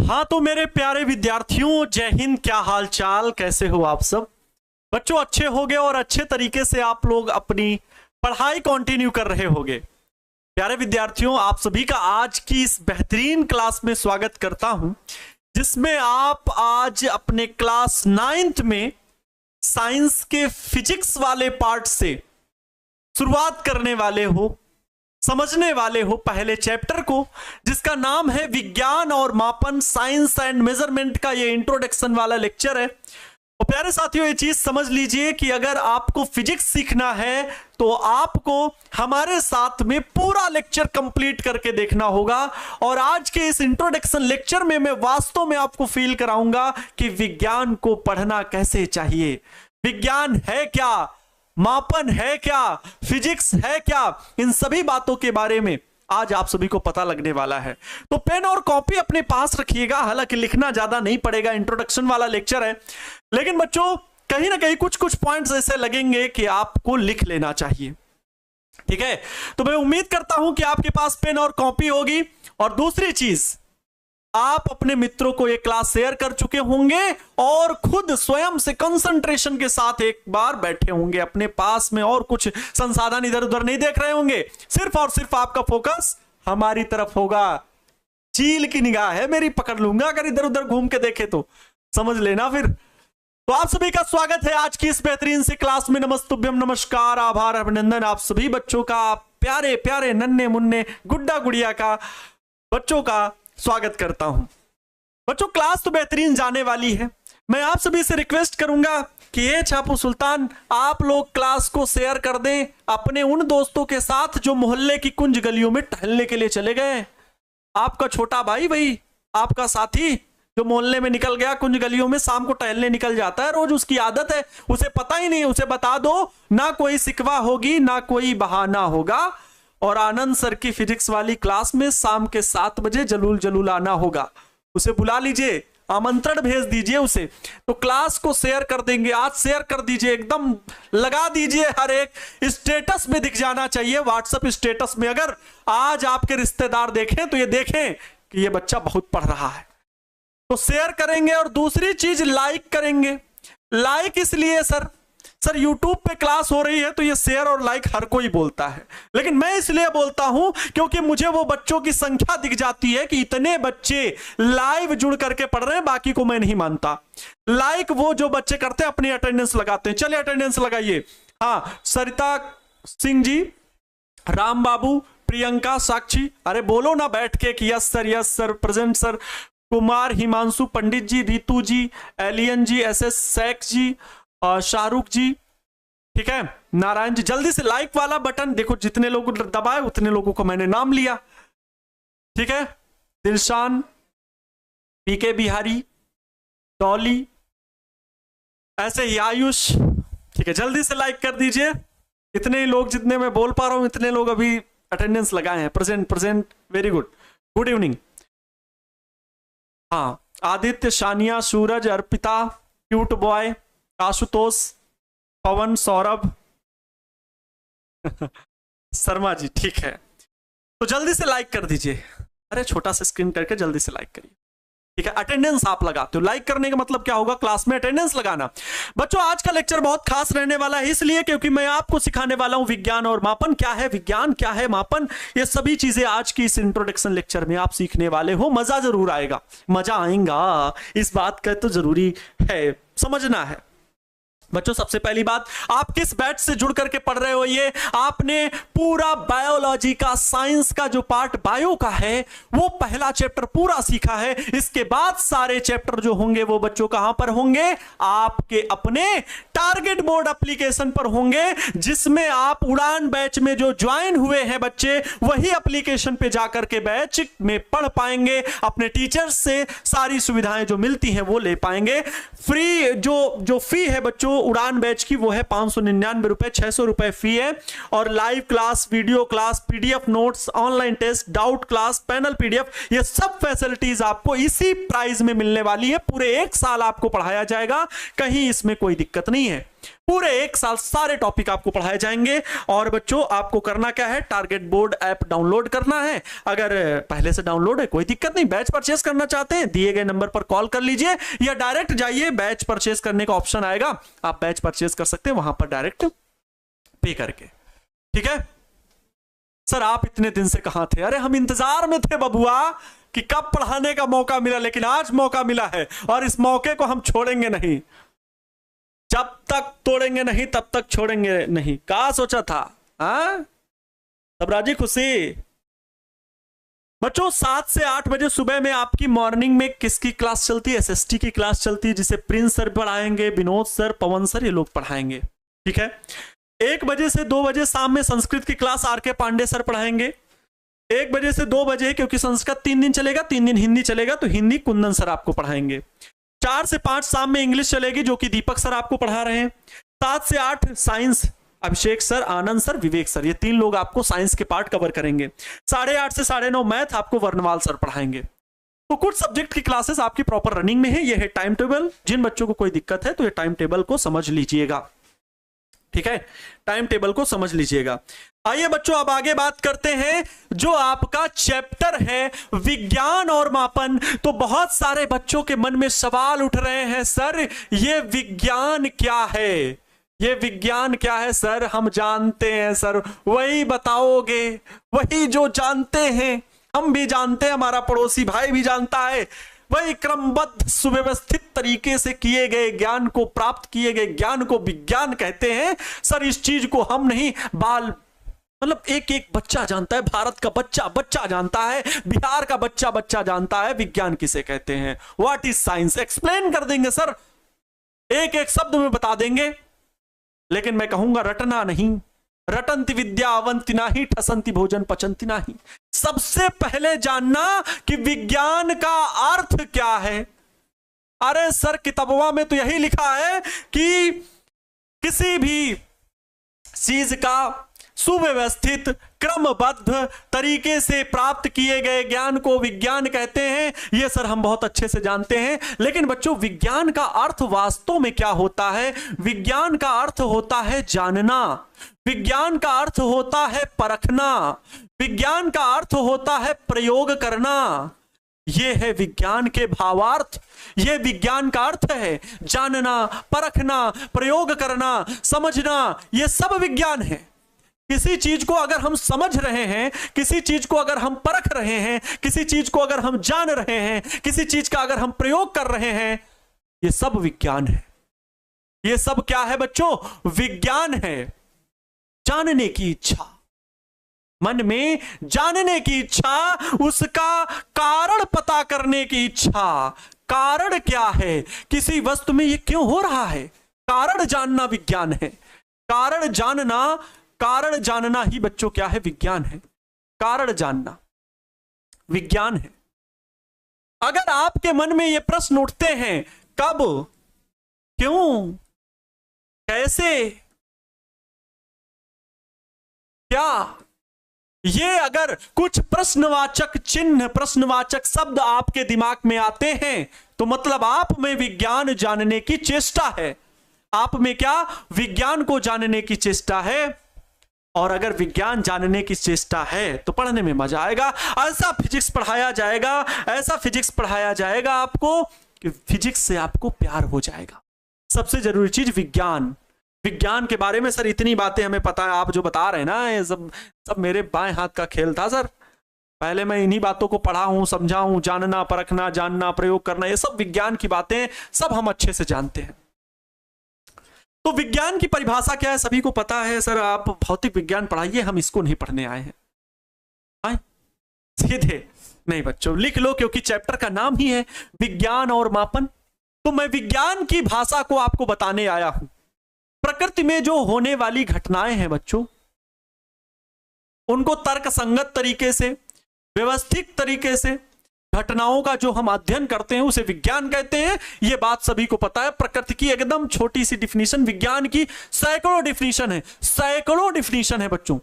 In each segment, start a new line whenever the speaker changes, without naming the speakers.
हाँ तो मेरे प्यारे विद्यार्थियों, जय हिंद। क्या हाल चाल, कैसे हो आप सब? बच्चों अच्छे होगे और अच्छे तरीके से आप लोग अपनी पढ़ाई कंटिन्यू कर रहे होगे। प्यारे विद्यार्थियों, आप सभी का आज की इस बेहतरीन क्लास में स्वागत करता हूं, जिसमें आप आज अपने क्लास 9th में साइंस के फिजिक्स वाले पार्ट से शुरुआत करने वाले हो, समझने वाले हो पहले चैप्टर को, जिसका नाम है विज्ञान और मापन, साइंस एंड मेजरमेंट का ये इंट्रोडक्शन वाला लेक्चर है। और प्यारे साथियों, ये चीज समझ लीजिए कि अगर आपको फिजिक्स सीखना है तो आपको हमारे साथ में पूरा लेक्चर कंप्लीट करके देखना होगा। और आज के इस इंट्रोडक्शन लेक्चर में मैं वास्तव में आपको फील कराऊंगा कि विज्ञान को पढ़ना कैसे चाहिए, विज्ञान है क्या, मापन है क्या, फिजिक्स है क्या, इन सभी बातों के बारे में आज आप सभी को पता लगने वाला है। तो पेन और कॉपी अपने पास रखिएगा। हालांकि लिखना ज्यादा नहीं पड़ेगा, इंट्रोडक्शन वाला लेक्चर है, लेकिन बच्चों कहीं ना कहीं कुछ कुछ पॉइंट्स ऐसे लगेंगे कि आपको लिख लेना चाहिए। ठीक है, तो मैं उम्मीद करता हूं कि आपके पास पेन और कॉपी होगी। और दूसरी चीज, आप अपने मित्रों को ये क्लास शेयर कर चुके होंगे और खुद स्वयं से कंसंट्रेशन के साथ एक बार बैठे होंगे अपने पास में, और कुछ संसाधन इधर उधर नहीं देख रहे होंगे। सिर्फ और सिर्फ आपका फोकस हमारी तरफ होगा। चील की निगाह है मेरी, पकड़ लूंगा अगर इधर उधर घूम के देखे तो, समझ लेना फिर। तो आप सभी का स्वागत है आज की इस बेहतरीन सी क्लास में। नमस्तुभ्यम, नमस्कार, आभार, अभिनंदन आप सभी बच्चों का, प्यारे प्यारे नन्हे मुन्ने गुड्डा गुड़िया का बच्चों का स्वागत करता हूं। बच्चों क्लास तो बेहतरीन जाने वाली है। मैं आप सभी से रिक्वेस्ट करूंगा कि ये छापू सुल्तान, आप लोग क्लास को शेयर कर दें अपने उन दोस्तों के साथ जो मोहल्ले की कुंज गलियों में टहलने के लिए चले गए। आपका छोटा भाई, वही आपका साथी जो मोहल्ले में निकल गया, कुंज गलियों में शाम को टहलने निकल जाता है, रोज उसकी आदत है, उसे पता ही नहीं, उसे बता दो, ना कोई शिकवा होगी ना कोई बहाना होगा। और आनंद सर की फिजिक्स वाली क्लास में शाम के 7 बजे जलूल जलूल आना होगा। उसे बुला लीजिए, आमंत्रण भेज दीजिए उसे। तो क्लास को शेयर कर देंगे, आज शेयर कर दीजिए, एकदम लगा दीजिए, हर एक स्टेटस में दिख जाना चाहिए, व्हाट्सएप स्टेटस में। अगर आज आपके रिश्तेदार देखें तो ये देखें कि ये बच्चा बहुत पढ़ रहा है, तो शेयर करेंगे। और दूसरी चीज, लाइक करेंगे। लाइक इसलिए सर यूट्यूब पे क्लास हो रही है तो ये शेयर और लाइक हर कोई बोलता है, लेकिन मैं इसलिए बोलता हूं क्योंकि मुझे वो बच्चों की संख्या दिख जाती है कि इतने बच्चे लाइव जुड़ करके पढ़ रहे हैं, बाकी को मैं नहीं मानता। लाइक वो जो बच्चे करते हैं, अपनी अटेंडेंस लगाते हैं। चलिए अटेंडेंस लगाइए। हाँ, सरिता सिंह जी, राम बाबू, प्रियंका, साक्षी, अरे बोलो ना बैठ के कि yes sir, present sir. Kumar, Himanshu, Pandit ji, Ritu ji, alien ji, SS सैक्स जी, शाहरुख जी, ठीक है, नारायण जी। जल्दी से लाइक वाला बटन देखो, जितने लोग दबाए उतने लोगों को मैंने नाम लिया। ठीक है, दिलशान, PK बिहारी, डॉली, ऐसे ही आयुष। ठीक है, जल्दी से लाइक कर दीजिए। इतने ही लोग, जितने मैं बोल पा रहा हूं इतने लोग अभी अटेंडेंस लगाए हैं। Present, very good, good evening. हाँ, आदित्य, शानिया, सूरज, अर्पिता, क्यूट बॉय, आशुतोष, पवन, सौरभ, शर्मा जी। ठीक है, तो जल्दी से लाइक कर दीजिए। अरे छोटा सा स्क्रीन करके जल्दी से लाइक करिए। ठीक है, अटेंडेंस आप लगाते हो, लाइक करने का मतलब क्या होगा, क्लास में अटेंडेंस लगाना। बच्चों आज का लेक्चर बहुत खास रहने वाला है, इसलिए क्योंकि मैं आपको सिखाने वाला हूं विज्ञान और मापन क्या है, विज्ञान क्या है, मापन, ये सभी चीजें आज की इस इंट्रोडक्शन लेक्चर में आप सीखने वाले हो। मजा जरूर आएगा, मजा आएगा, इस बात का तो जरूरी है, समझना है। बच्चों सबसे पहली बात, आप किस बैच से जुड़ करके पढ़ रहे हो? ये आपने पूरा बायोलॉजी का, साइंस का जो पार्ट बायो का है, वो पहला चैप्टर पूरा सीखा है। इसके बाद सारे चैप्टर जो होंगे वो बच्चों कहां पर होंगे? आपके अपने टारगेट बोर्ड एप्लीकेशन पर होंगे, जिसमें आप उड़ान बैच में जो ज्वाइन हुए हैं बच्चे, वही एप्लीकेशन पे जाकर के बैच में पढ़ पाएंगे, अपने टीचर्स से सारी सुविधाएं जो मिलती हैं वो ले पाएंगे। फ्री जो फी है बच्चों उड़ान बैच की, वो है 599 रुपए, 600 रुपए फी है। और live class, video class, PDF notes, online test, doubt class, panel PDF, ये सब फैसिलिटीज आपको इसी प्राइस में मिलने वाली है। पूरे 1 साल आपको पढ़ाया जाएगा, कहीं इसमें कोई दिक्कत नहीं है। पूरे एक साल सारे टॉपिक आपको पढ़ाए जाएंगे। और बच्चों आपको करना क्या है, टारगेट बोर्ड ऐप डाउनलोड करना है। अगर पहले से डाउनलोड है कोई दिक्कत नहीं, बैच परचेस करना चाहते हैं दिए गए नंबर पर कॉल कर लीजिए या डायरेक्ट जाइए, बैच परचेस करने का ऑप्शन आएगा, आप बैच परचेस कर सकते हैं वहां पर डायरेक्ट पे करके। ठीक है सर, आप इतने दिन से कहां थे? अरे हम इंतजार में थे बबुआ कि कब पढ़ाने का मौका मिला, लेकिन आज मौका मिला है और इस मौके को हम छोड़ेंगे नहीं। जब तक तोड़ेंगे नहीं तब तक छोड़ेंगे नहीं। क्या सोचा था? सब राजी खुशी। बच्चों 7 से 8 बजे सुबह में आपकी मॉर्निंग में किसकी क्लास चलती है? एसएसटी की क्लास चलती है, जिसे प्रिंस सर पढ़ाएंगे, विनोद सर, पवन सर, ये लोग पढ़ाएंगे। ठीक है 1 बजे से 2 बजे शाम में संस्कृत की क्लास आरके पांडे सर पढ़ाएंगे। 1 बजे से 2 बजे, क्योंकि संस्कृत 3 दिन चलेगा, 3 दिन हिंदी चलेगा, तो हिंदी कुंदन सर आपको पढ़ाएंगे। 4 से 5 शाम में इंग्लिश चलेगी, जो कि दीपक सर आपको पढ़ा रहे हैं। 7 से 8 साइंस अभिषेक सर, आनंद सर, विवेक सर, ये 3 लोग आपको साइंस के पार्ट कवर करेंगे। 8:30 से 9:30 मैथ आपको वर्णवाल सर पढ़ाएंगे। तो कुछ सब्जेक्ट की क्लासेस आपकी प्रॉपर रनिंग में है। ये है टाइम टेबल। जिन बच्चों को कोई दिक्कत है तो ये टाइम टेबल को समझ लीजिएगा। ठीक है टाइम टेबल को समझ लीजिएगा। आइए बच्चों अब आगे बात करते हैं जो आपका चैप्टर है विज्ञान और मापन। तो बहुत सारे बच्चों के मन में सवाल उठ रहे हैं, सर ये विज्ञान क्या है? ये विज्ञान क्या है सर? हम जानते हैं सर, वही बताओगे? वही जो जानते हैं, हम भी जानते हैं, हमारा पड़ोसी भाई भी जानता है, वही क्रमबद्ध सुव्यवस्थित तरीके से किए गए ज्ञान को, प्राप्त किए गए ज्ञान को विज्ञान कहते हैं। सर इस चीज को हम नहीं, बाल मतलब एक एक बच्चा जानता है, भारत का बच्चा जानता है, बिहार का बच्चा जानता है विज्ञान किसे कहते हैं। What is science? एक्सप्लेन कर देंगे सर, एक एक शब्द में बता देंगे। लेकिन मैं कहूंगा रटना नहीं। रटंति विद्या अवंति नाही, ठसंति भोजन पचंति नाही। सबसे पहले जानना कि विज्ञान का अर्थ क्या है। अरे सर किताबों में तो यही लिखा है कि किसी भी चीज का सुव्यवस्थित क्रमबद्ध तरीके से प्राप्त किए गए ज्ञान को विज्ञान कहते हैं। ये सर हम बहुत अच्छे से जानते हैं, लेकिन बच्चों विज्ञान का अर्थ वास्तव में क्या होता है? विज्ञान का अर्थ होता है जानना, विज्ञान का अर्थ होता है परखना, विज्ञान का अर्थ होता है प्रयोग करना। यह है विज्ञान के भावार्थ, यह विज्ञान का अर्थ है। जानना, परखना, प्रयोग करना, समझना, यह सब विज्ञान है। किसी चीज को अगर हम समझ रहे हैं, किसी चीज को अगर हम परख रहे हैं, किसी चीज को अगर हम जान रहे हैं, किसी चीज का अगर हम प्रयोग कर रहे हैं, यह सब विज्ञान है। यह सब क्या है बच्चों? विज्ञान है। जानने की इच्छा, मन में जानने की इच्छा, उसका कारण पता करने की इच्छा। कारण क्या है? किसी वस्तु में यह क्यों हो रहा है, कारण जानना विज्ञान है। कारण जानना ही बच्चों क्या है? विज्ञान है। कारण जानना विज्ञान है। अगर आपके मन में ये प्रश्न उठते हैं कब, क्यों, कैसे, क्या, ये अगर कुछ प्रश्नवाचक चिन्ह, प्रश्नवाचक शब्द आपके दिमाग में आते हैं तो मतलब आप में विज्ञान जानने की चेष्टा है। आप में क्या? विज्ञान को जानने की चेष्टा है। और अगर विज्ञान जानने की चेष्टा है तो पढ़ने में मजा आएगा। ऐसा फिजिक्स पढ़ाया जाएगा, ऐसा फिजिक्स पढ़ाया जाएगा आपको कि फिजिक्स से आपको प्यार हो जाएगा। सबसे जरूरी चीज विज्ञान। विज्ञान के बारे में सर इतनी बातें हमें पता है, आप जो बता रहे हैं ना, ये सब मेरे बाएं हाथ का खेल था सर। पहले मैं इन्हीं बातों को पढ़ा हूं, समझा हूं। जानना, परखना, जानना, प्रयोग करना, ये सब विज्ञान की बातें सब हम अच्छे से जानते हैं। तो विज्ञान की परिभाषा क्या है सभी को पता है। सर आप भौतिक विज्ञान पढ़ाइए, हम इसको नहीं पढ़ने आए हैं। सीधे नहीं बच्चों, लिख लो, क्योंकि चैप्टर का नाम ही है विज्ञान और मापन। तो मैं विज्ञान की भाषा को आपको बताने आया हूं। प्रकृति में जो होने वाली घटनाएं हैं बच्चों, उनको तर्क संगत तरीके से, व्यवस्थित तरीके से घटनाओं का जो हम अध्ययन करते हैं उसे विज्ञान कहते हैं। यह बात सभी को पता है। प्रकृति की एकदम छोटी सी डिफिनीशन, विज्ञान की सैकड़ों डिफिनीशन है, सैकड़ों डिफिनीशन है बच्चों,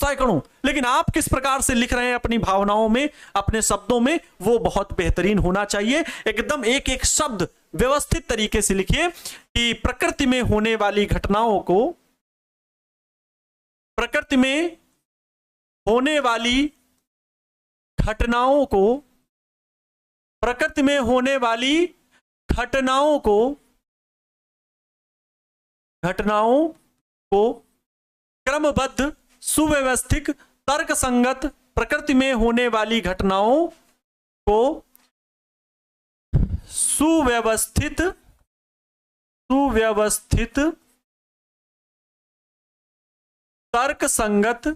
सैकड़ों, लेकिन आप किस प्रकार से लिख रहे हैं अपनी भावनाओं में, अपने शब्दों में, वो बहुत बेहतरीन होना चाहिए। एकदम एक एक शब्द व्यवस्थित तरीके से लिखिए कि प्रकृति में होने वाली घटनाओं को, प्रकृति में होने वाली घटनाओं को, प्रकृति में होने वाली घटनाओं को, घटनाओं को क्रमबद्ध, सुव्यवस्थित, तर्क संगत, प्रकृति में होने वाली घटनाओं को सुव्यवस्थित, सुव्यवस्थित, तर्क संगत,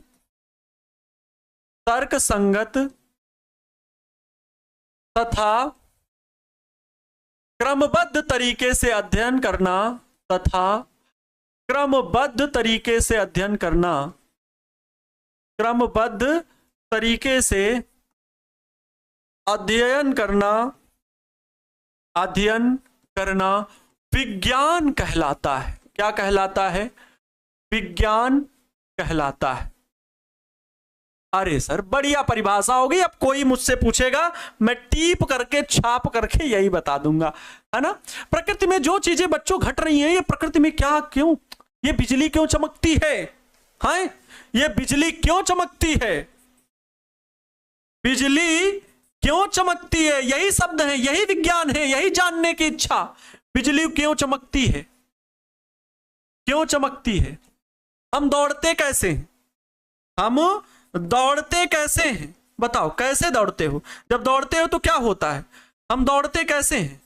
तर्क संगत तथा क्रमबद्ध तरीके से अध्ययन करना, तथा क्रमबद्ध तरीके से अध्ययन करना, क्रमबद्ध तरीके से अध्ययन करना, अध्ययन करना विज्ञान कहलाता है। क्या कहलाता है? विज्ञान कहलाता है। अरे सर बढ़िया परिभाषा होगी। अब कोई मुझसे पूछेगा, मैं टीप करके छाप करके यही बता दूंगा, है ना। प्रकृति में जो चीजें बच्चों घट रही हैं, ये प्रकृति में क्या, क्यों, ये बिजली क्यों चमकती है, हैं? ये बिजली क्यों चमकती है, बिजली क्यों चमकती है, यही शब्द है, यही विज्ञान है, यही जानने की इच्छा। बिजली क्यों चमकती है, क्यों चमकती है? हम दौड़ते कैसे हैं, हम दौड़ते कैसे हैं, बताओ कैसे दौड़ते हो? जब दौड़ते हो तो क्या होता है? हम दौड़ते कैसे हैं?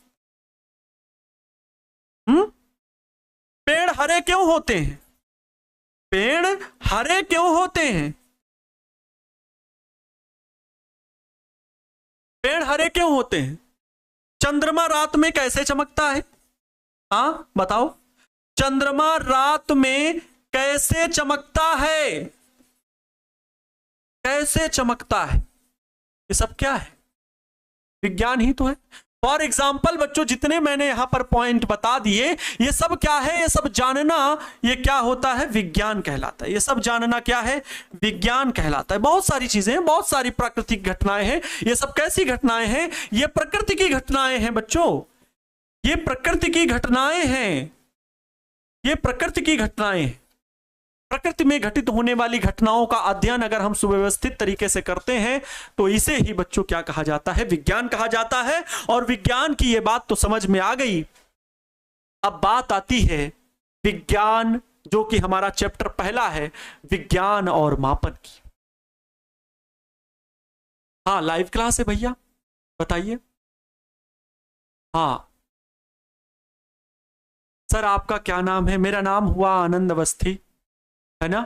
पेड़ हरे क्यों होते हैं, पेड़ हरे क्यों होते हैं, पेड़ हरे क्यों होते हैं? चंद्रमा रात में कैसे चमकता है? हाँ बताओ, चंद्रमा रात में कैसे चमकता है, कैसे चमकता है? ये सब क्या है? विज्ञान ही तो है। फॉर एग्जाम्पल बच्चों, जितने मैंने यहां पर पॉइंट बता दिए, ये सब क्या है? ये सब जानना, ये क्या होता है? विज्ञान कहलाता है। ये सब जानना क्या है? विज्ञान कहलाता है। बहुत सारी चीजें हैं, बहुत सारी प्राकृतिक घटनाएं हैं। ये सब कैसी घटनाएं हैं? ये प्रकृति की घटनाएं हैं बच्चों, ये प्रकृति की घटनाएं हैं, ये प्रकृति की घटनाएं हैं। प्रकृति में घटित होने वाली घटनाओं का अध्ययन अगर हम सुव्यवस्थित तरीके से करते हैं तो इसे ही बच्चों क्या कहा जाता है? विज्ञान कहा जाता है। और विज्ञान की ये बात तो समझ में आ गई। अब बात आती है विज्ञान, जो कि हमारा चैप्टर पहला है, विज्ञान और मापन की। हाँ लाइव क्लास है भैया, बताइए। हाँ सर आपका क्या नाम है? मेरा नाम हुआ आनंद अवस्थी, है ना।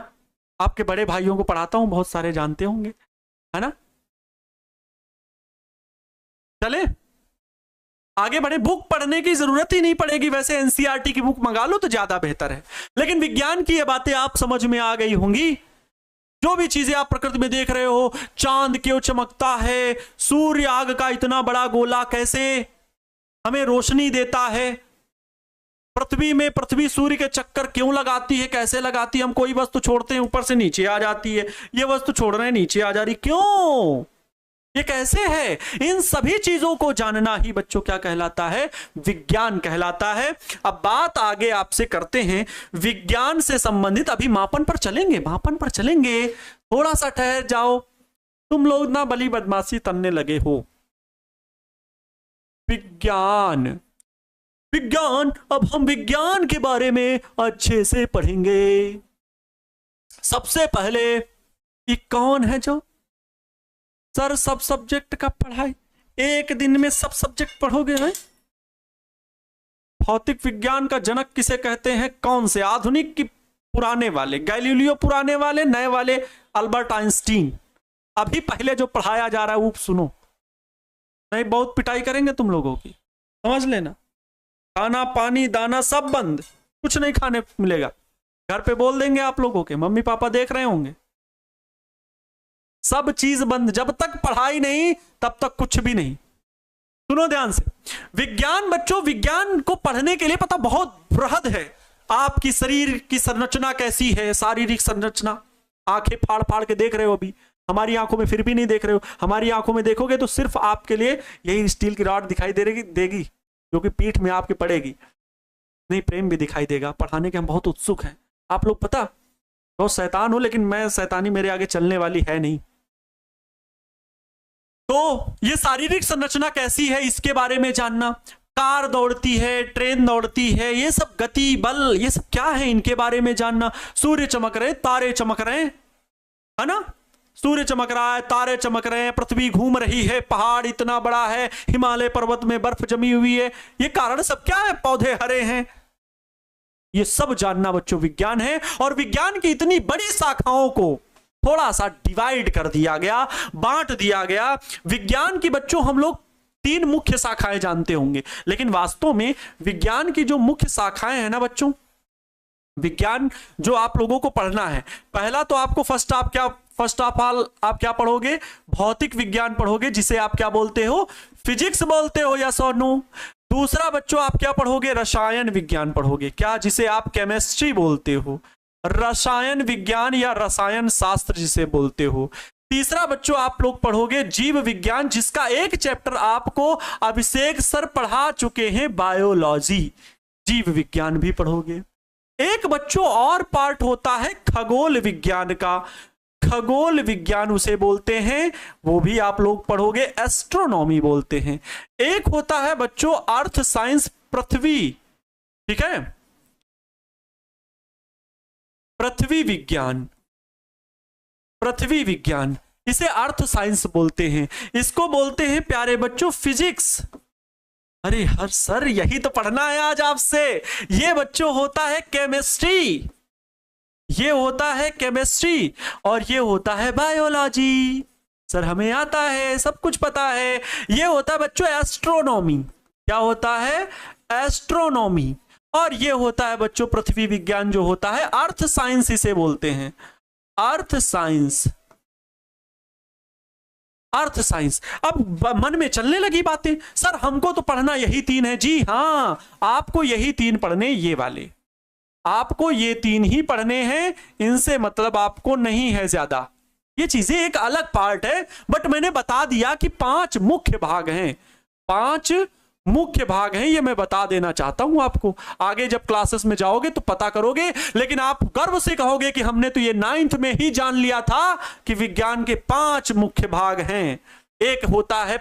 आपके बड़े भाइयों को पढ़ाता हूं, बहुत सारे जानते होंगे, है ना। चले आगे बढ़े। बुक पढ़ने की जरूरत ही नहीं पड़ेगी, वैसे एनसीईआरटी की बुक मंगा लो तो ज्यादा बेहतर है। लेकिन विज्ञान की ये बातें आप समझ में आ गई होंगी। जो भी चीजें आप प्रकृति में देख रहे हो, चांद क्यों चमकता है, सूर्य आग का इतना बड़ा गोला कैसे हमें रोशनी देता है, पृथ्वी में पृथ्वी सूर्य के चक्कर क्यों लगाती है, कैसे लगाती है, हम कोई वस्तु छोड़ते हैं ऊपर से नीचे आ जाती है, ये वस्तु छोड़ रहे हैं नीचे आ जा रही, क्यों, ये कैसे है? इन सभी चीजों को जानना ही बच्चों क्या कहलाता है? विज्ञान कहलाता है। अब बात आगे आपसे करते हैं विज्ञान से संबंधित। अभी मापन पर चलेंगे, मापन पर चलेंगे, थोड़ा सा ठहर जाओ, तुम लोग ना बली बदमाशी करने लगे हो। विज्ञान, विज्ञान, अब हम विज्ञान के बारे में अच्छे से पढ़ेंगे। सबसे पहले ये कौन है जो सर सब सब्जेक्ट का पढ़ाई, एक दिन में सब सब्जेक्ट पढ़ोगे? हैं? भौतिक विज्ञान का जनक किसे कहते हैं? कौन से? आधुनिक की पुराने वाले? गैलीलियो पुराने वाले, नए वाले अल्बर्ट आइंस्टीन? अभी पहले जो पढ़ाया जा रहा है वो सुनो, नहीं बहुत पिटाई करेंगे तुम लोगों की, समझ लेना। खाना पानी दाना सब बंद, कुछ नहीं खाने मिलेगा। घर पे बोल देंगे आप लोगों के, मम्मी पापा देख रहे होंगे, सब चीज बंद। जब तक पढ़ाई नहीं तब तक कुछ भी नहीं। सुनो ध्यान से। विज्ञान बच्चों, विज्ञान को पढ़ने के लिए पता बहुत बृहद है। आपकी शरीर की संरचना कैसी है, शारीरिक संरचना, आंखें फाड़ फाड़ के देख रहे हो, अभी हमारी आंखों में फिर भी नहीं देख रहे हो। हमारी आंखों में देखोगे तो सिर्फ आपके लिए यही स्टील की रॉड दिखाई देगी जो कि पीठ में आपके पड़ेगी। नहीं, प्रेम भी दिखाई देगा। पढ़ाने के हम बहुत उत्सुक हैं, आप लोग पता बहुत शैतान हो, लेकिन मैं शैतानी मेरे आगे चलने वाली है नहीं। तो ये शारीरिक संरचना कैसी है इसके बारे में जानना, कार दौड़ती है, ट्रेन दौड़ती है, ये सब गति बल ये सब क्या है इनके बारे में जानना। सूर्य चमक रहे, तारे चमक रहे, है ना, सूर्य चमक रहा है, तारे चमक रहे हैं, पृथ्वी घूम रही है, पहाड़ इतना बड़ा है, हिमालय पर्वत में बर्फ जमी हुई है, ये कारण सब क्या है, पौधे हरे हैं, ये सब जानना बच्चों विज्ञान है। और विज्ञान की इतनी बड़ी शाखाओं को थोड़ा सा डिवाइड कर दिया गया, बांट दिया गया। विज्ञान की बच्चों हम लोग 3 मुख्य शाखाएं जानते होंगे, लेकिन वास्तव में विज्ञान की जो मुख्य शाखाएं हैं ना बच्चों, विज्ञान जो आप लोगों को पढ़ना है, पहला तो आपको फर्स्ट ऑफ ऑल आप क्या पढ़ोगे, भौतिक विज्ञान पढ़ोगे, जिसे आप क्या बोलते हो, फिजिक्स बोलते हो, यस और नो। दूसरा बच्चों आप क्या पढ़ोगे, रसायन विज्ञान पढ़ोगे, क्या, जिसे आप केमिस्ट्री बोलते हो, रसायन विज्ञान या रसायन शास्त्र जिसे बोलते हो। तीसरा बच्चों आप लोग पढ़ोगे जीव विज्ञान, जिसका एक चैप्टर आपको अभिषेक सर पढ़ा चुके हैं, बायोलॉजी, जीव विज्ञान भी पढ़ोगे। एक बच्चों और पार्ट होता है खगोल विज्ञान का, खगोल विज्ञान उसे बोलते हैं, वो भी आप लोग पढ़ोगे, एस्ट्रोनॉमी बोलते हैं। एक होता है बच्चों अर्थ साइंस, पृथ्वी, ठीक है, पृथ्वी विज्ञान, पृथ्वी विज्ञान, इसे अर्थ साइंस बोलते हैं। इसको बोलते हैं प्यारे बच्चों फिजिक्स। अरे हर सर यही तो पढ़ना है आज आपसे। ये बच्चों होता है केमिस्ट्री, ये होता है केमिस्ट्री, और ये होता है बायोलॉजी। सर हमें आता है, सब कुछ पता है। ये होता है बच्चों एस्ट्रोनॉमी, क्या होता है, एस्ट्रोनॉमी। और ये होता है बच्चों पृथ्वी विज्ञान, जो होता है अर्थ साइंस इसे बोलते हैं, अर्थ साइंस, अर्थ साइंस। अब मन में चलने लगी बातें, सर हमको तो पढ़ना यही 3 है। जी हां, आपको यही 3 पढ़ने, ये वाले आपको ये 3 ही पढ़ने हैं, इनसे मतलब आपको नहीं है ज्यादा। ये चीजें एक अलग पार्ट है, बट मैंने बता दिया कि 5 मुख्य भाग हैं, 5 मुख्य भाग हैं, ये मैं बता देना चाहता हूं आपको। आगे जब क्लासेस में जाओगे तो पता करोगे, लेकिन आप गर्व से कहोगे कि हमने तो ये 9th में ही जान लिया था कि विज्ञान के 5 मुख्य भाग हैं। एक होता है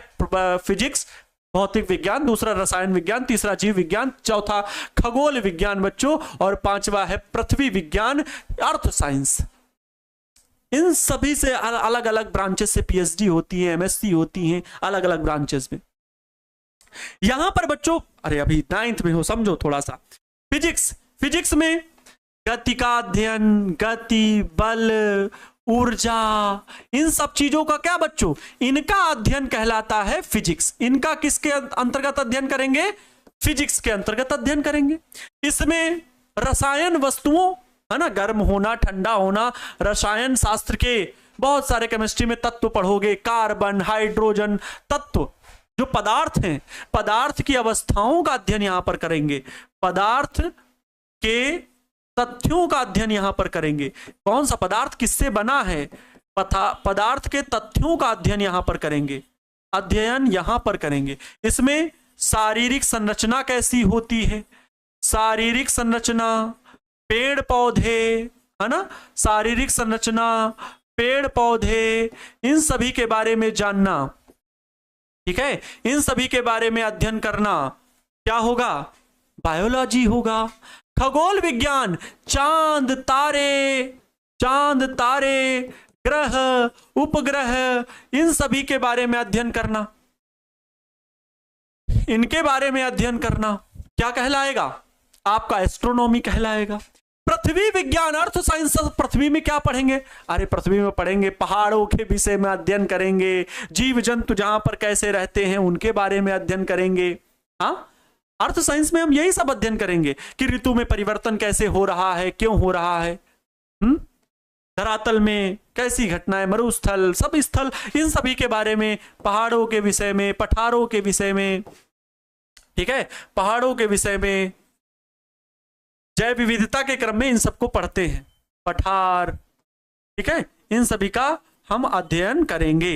फिजिक्स, भौतिक विज्ञान, दूसरा रसायन विज्ञान, तीसरा जीव विज्ञान, चौथा खगोल विज्ञान बच्चों, और 5वां है पृथ्वी विज्ञान, अर्थ साइंस। इन सभी से अलग अलग ब्रांचेस से पीएचडी होती है, एमएससी होती है, अलग अलग ब्रांचेस में। यहां पर बच्चों, अरे अभी 9th में हो, समझो थोड़ा सा। फिजिक्स में गति का अध्ययन, गति, बल, ऊर्जा, इन सब चीजों का क्या बच्चों, इनका अध्ययन कहलाता है फिजिक्स। इनका किसके अंतर्गत अध्ययन करेंगे, फिजिक्स के अंतर्गत अध्ययन करेंगे। इसमें रसायन वस्तुओं, है ना, गर्म होना, ठंडा होना, रसायन शास्त्र के बहुत सारे केमिस्ट्री में तत्व पढ़ोगे, कार्बन, हाइड्रोजन तत्व, जो पदार्थ हैं, पदार्थ की अवस्थाओं का अध्ययन यहां पर करेंगे, पदार्थ के तथ्यों का अध्ययन यहां पर करेंगे। कौन सा पदार्थ किससे बना है, पदार्थ के तथ्यों का अध्ययन यहां पर करेंगे, अध्ययन यहां पर करेंगे। इसमें शारीरिक संरचना कैसी होती है, शारीरिक संरचना, पेड़ पौधे, है ना, शारीरिक संरचना, पेड़ पौधे, इन सभी के बारे में जानना, ठीक है, इन सभी के बारे में अध्ययन करना क्या होगा, बायोलॉजी होगा। खगोल विज्ञान, चांद तारे, ग्रह, उपग्रह, इन सभी के बारे में अध्ययन करना, इनके बारे में अध्ययन करना क्या कहलाएगा, आपका एस्ट्रोनॉमी कहलाएगा। पृथ्वी विज्ञान, अर्थ साइंस, पृथ्वी में क्या पढ़ेंगे, अरे पृथ्वी में पढ़ेंगे पहाड़ों के विषय में अध्ययन करेंगे, जीव जंतु जहां पर कैसे रहते हैं उनके बारे में अध्ययन करेंगे। हाँ, अर्थ साइंस में हम यही सब अध्ययन करेंगे कि ऋतु में परिवर्तन कैसे हो रहा है, क्यों हो रहा है, धरातल में कैसी घटनाएं, मरुस्थल, सब स्थल, इन सभी के बारे में, पहाड़ों के विषय में, पठारों के विषय में, ठीक है, पहाड़ों के विषय में, जैव विविधता के क्रम में इन सबको पढ़ते हैं, पठार, ठीक है, इन सभी का हम अध्ययन करेंगे।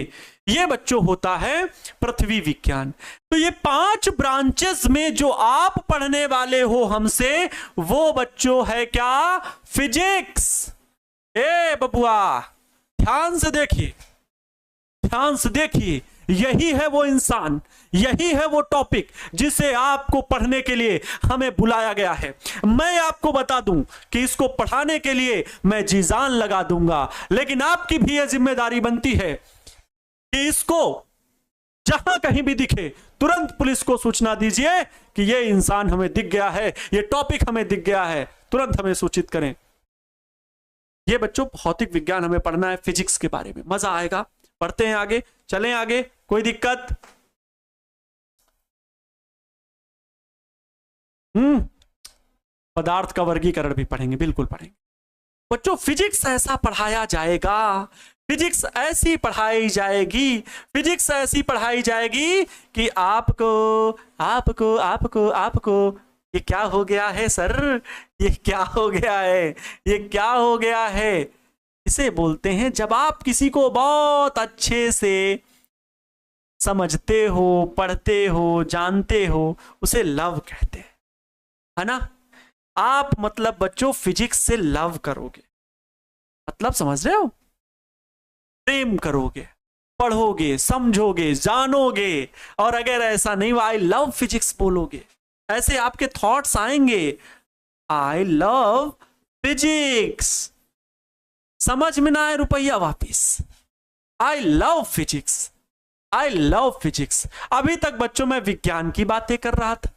ये बच्चों होता है पृथ्वी विज्ञान। तो ये 5 ब्रांचेस में जो आप पढ़ने वाले हो हमसे, वो बच्चों है क्या? फिजिक्स। ए बबुआ, ध्यान से देखिए, ध्यान से देखिए, यही है वो इंसान, यही है वो टॉपिक जिसे आपको पढ़ने के लिए हमें बुलाया गया है। मैं आपको बता दूं कि इसको पढ़ाने के लिए मैं जी जान लगा दूंगा, लेकिन आपकी भी यह जिम्मेदारी बनती है कि इसको जहां कहीं भी दिखे तुरंत पुलिस को सूचना दीजिए कि यह इंसान हमें दिख गया है, यह टॉपिक हमें दिख गया है, तुरंत हमें सूचित करें। यह बच्चों भौतिक विज्ञान हमें पढ़ना है, फिजिक्स के बारे में। मजा आएगा, पढ़ते हैं आगे, चलें आगे, कोई दिक्कत? पदार्थ का वर्गीकरण भी पढ़ेंगे, बिल्कुल पढ़ेंगे बच्चों। फिजिक्स ऐसा पढ़ाया जाएगा, फिजिक्स ऐसी पढ़ाई जाएगी, फिजिक्स ऐसी पढ़ाई जाएगी कि आपको आपको आपको आपको ये क्या हो गया है सर, ये क्या हो गया है, ये क्या हो गया है? इसे बोलते हैं जब आप किसी को बहुत अच्छे से समझते हो, पढ़ते हो, जानते हो, उसे लव कहते हैं, है ना? आप मतलब बच्चों फिजिक्स से लव करोगे, मतलब समझ रहे हो? प्रेम करोगे, पढ़ोगे, समझोगे, जानोगे, और अगर ऐसा नहीं हुआ आई लव फिजिक्स बोलोगे, ऐसे आपके थॉट्स आएंगे, आई लव फिजिक्स। समझ में ना आए रुपया वापिस, I love physics, I love physics. अभी तक बच्चों मैं विज्ञान की बातें कर रहा था,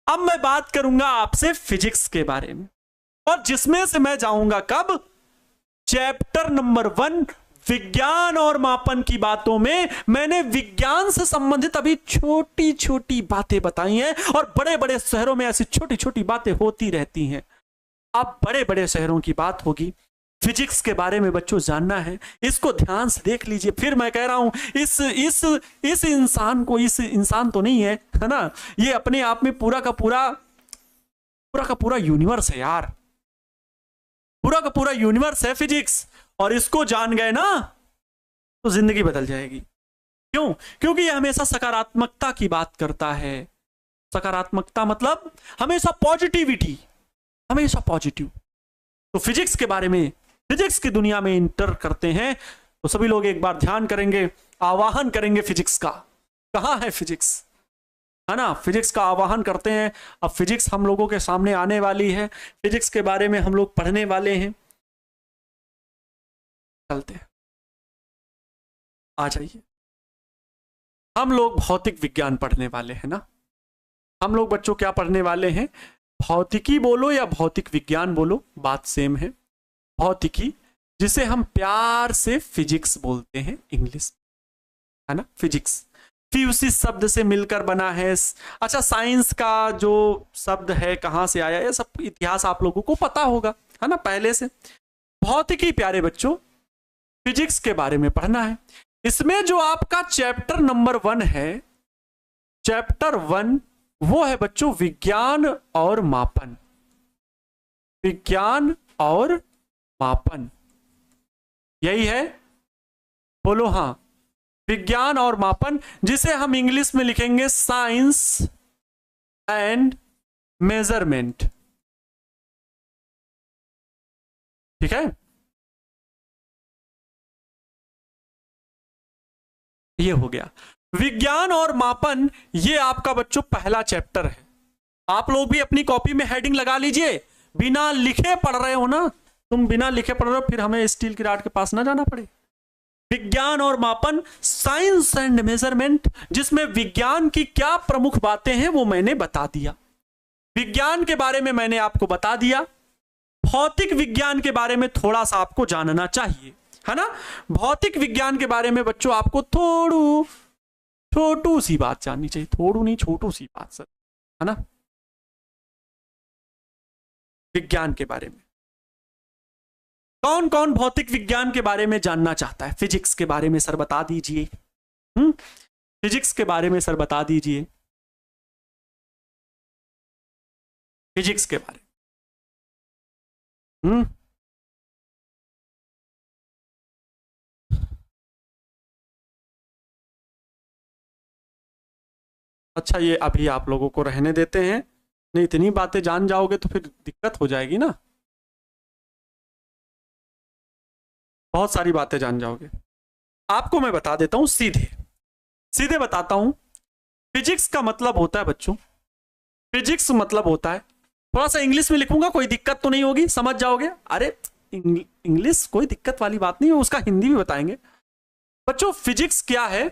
अब मैं बात करूंगा आपसे फिजिक्स के बारे में, और जिसमें से मैं जाऊंगा कब? चैप्टर नंबर 1 विज्ञान और मापन की बातों में मैंने विज्ञान से संबंधित अभी छोटी छोटी बातें बताई हैं, और बड़े बड़े शहरों में ऐसी छोटी छोटी बातें होती रहती हैं। अब बड़े बड़े शहरों की बात होगी, फिजिक्स के बारे में बच्चों जानना है, इसको ध्यान से देख लीजिए। फिर मैं कह रहा हूं इस इंसान को, इस इंसान तो नहीं है ना, ये अपने आप में पूरा का पूरा यूनिवर्स है यार, पूरा का पूरा यूनिवर्स है फिजिक्स। और इसको जान गए ना तो जिंदगी बदल जाएगी। क्यों? क्योंकि ये हमेशा सकारात्मकता की बात करता है। सकारात्मकता मतलब हमेशा पॉजिटिविटी, हमेशा पॉजिटिव। तो फिजिक्स के बारे में, फिजिक्स की दुनिया में इंटर करते हैं तो सभी लोग एक बार ध्यान करेंगे, आवाहन करेंगे फिजिक्स का। कहां है फिजिक्स, है ना? फिजिक्स का आवाहन करते हैं। अब फिजिक्स हम लोगों के सामने आने वाली है, फिजिक्स के बारे में हम लोग पढ़ने वाले हैं। चलते हैं, आ जाइए। हम लोग भौतिक विज्ञान पढ़ने वाले हैं ना। हम लोग बच्चों क्या पढ़ने वाले हैं? भौतिकी बोलो या भौतिक विज्ञान बोलो, बात सेम है। भौतिकी, जिसे हम प्यार से फिजिक्स बोलते हैं इंग्लिश, है ना? फिजिक्स फ्यूसिस शब्द से मिलकर बना है। अच्छा, साइंस का जो शब्द है कहां से आया, ये सब इतिहास आप लोगों को पता होगा, है ना, पहले से। भौतिकी प्यारे बच्चों फिजिक्स के बारे में पढ़ना है। इसमें जो आपका चैप्टर नंबर 1 है, चैप्टर 1 वो है बच्चों विज्ञान और मापन। विज्ञान और मापन, यही है, बोलो हां। विज्ञान और मापन, जिसे हम इंग्लिश में लिखेंगे साइंस एंड मेजरमेंट। ठीक है, ये हो गया विज्ञान और मापन। ये आपका बच्चों पहला चैप्टर है। आप लोग भी अपनी कॉपी में हेडिंग लगा लीजिए। बिना लिखे पढ़ रहे हो ना तुम, बिना लिखे पढ़ रहे हो, फिर हमें स्टील की राड के पास ना जाना पड़े। विज्ञान और मापन, साइंस एंड मेजरमेंट, जिसमें विज्ञान की क्या प्रमुख बातें हैं वो मैंने बता दिया। विज्ञान के बारे में मैंने आपको बता दिया। भौतिक विज्ञान के बारे में थोड़ा सा आपको जानना चाहिए, है ना? भौतिक विज्ञान के बारे में बच्चों आपको छोटू सी बात जाननी चाहिए, थोड़ू नहीं, छोटू सी बात सर, है ना? विज्ञान के बारे में कौन कौन भौतिक विज्ञान के बारे में जानना चाहता है? फिजिक्स के बारे में सर बता दीजिए। फिजिक्स के बारे में सर बता दीजिए। फिजिक्स के बारे में अच्छा ये अभी आप लोगों को रहने देते हैं, नहीं इतनी बातें जान जाओगे तो फिर दिक्कत हो जाएगी ना, बहुत सारी बातें जान जाओगे। आपको मैं बता देता हूं, सीधे सीधे बताता हूं। फिजिक्स का मतलब होता है बच्चों, फिजिक्स मतलब होता है, थोड़ा सा इंग्लिश में लिखूंगा, कोई दिक्कत तो नहीं होगी, समझ जाओगे। अरे इंग्लिश कोई दिक्कत वाली बात नहीं है, उसका हिंदी भी बताएंगे बच्चों। फिजिक्स क्या है?